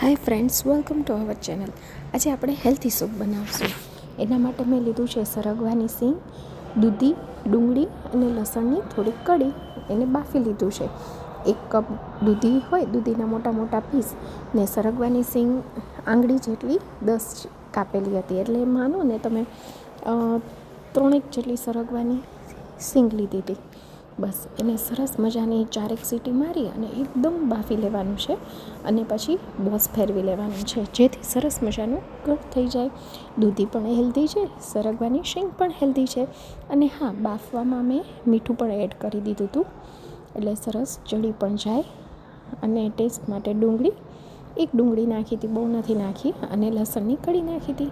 Hi friends, welcome to our channel. આજે આપણે healthy soup બનાવશું. એના માટે મેં લીધું છે સરગવાની સિંગ, દૂધી, ડુંગળી અને લસણની થોડીક કળી. એને બાફી લીધું છે. 1 કપ દૂધી હોય, દૂધીના મોટા મોટા પીસ, ને સરગવાની સિંગ આંગળી જેટલી 10 કાપેલી હતી. એટલે માનો ને તમે 3 જેટલી સરગવાની સિંગ લીધી હતી. બસ એને સરસ મજાની 4 સીટી મારી અને એકદમ બાફી લેવાનું છે. અને પછી બોસ ફેરવી લેવાનું છે, જેથી સરસ મજાનું ઘટ થઈ જાય. દૂધી પણ હેલ્ધી છે, સરગવાની શીંગ પણ હેલ્ધી છે. અને હા, બાફવામાં મેં મીઠું પણ એડ કરી દીધું હતું, એટલે સરસ ચડી પણ જાય. અને ટેસ્ટ માટે ડુંગળી નાખી હતી, બહુ નથી નાખી. અને લસણની કળી નાખી હતી.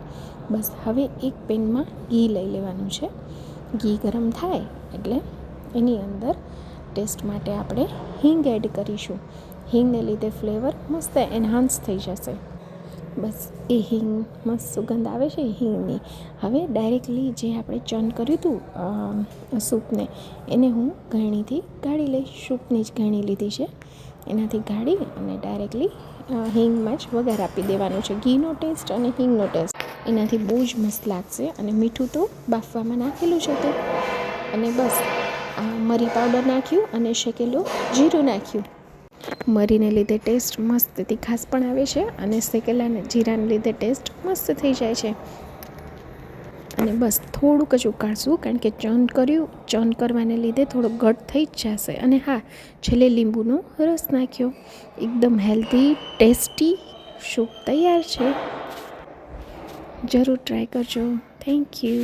બસ હવે એક પેનમાં ઘી લઈ લેવાનું છે. ઘી ગરમ થાય એટલે એની અંદર ટેસ્ટ માટે આપણે હિંગ એડ કરીશું. હિંગને લીધે ફ્લેવર મસ્ત એન્હાન્સ થઈ જશે. બસ એ હિંગ મસ્ત સુગંધ આવે છે હિંગની. હવે ડાયરેક્ટલી જે આપણે ચર્ન કર્યું હતું સૂપને, એને હું ગળણીથી ગાળી લઈશ. સૂપની જ ગળણી લીધી છે, એનાથી ગાળી અને ડાયરેક્ટલી હિંગમાં જ વઘાર આપી દેવાનું છે. ઘીનો ટેસ્ટ અને હિંગનો ટેસ્ટ એનાથી બહુ જ મસ્ત લાગશે. અને મીઠું તો બાફવામાં નાખેલું છે તે. અને બસ મરી પાવડર નાખ્યું અને શેકેલું જીરું નાખ્યું. મરીને લીધે ટેસ્ટ મસ્ત તીખાશ પણ આવે છે, અને શેકેલા જીરાને લીધે ટેસ્ટ મસ્ત થઈ જાય છે. અને બસ થોડુંક જ ઉકાળશું, કારણ કે ચર્ન કરવાને લીધે થોડો ઘટ થઈ જ જશે. અને હા, છેલ્લે લીંબુનો રસ નાખ્યો. એકદમ હેલ્ધી ટેસ્ટી સૂપ તૈયાર છે. જરૂર ટ્રાય કરજો. Thank you.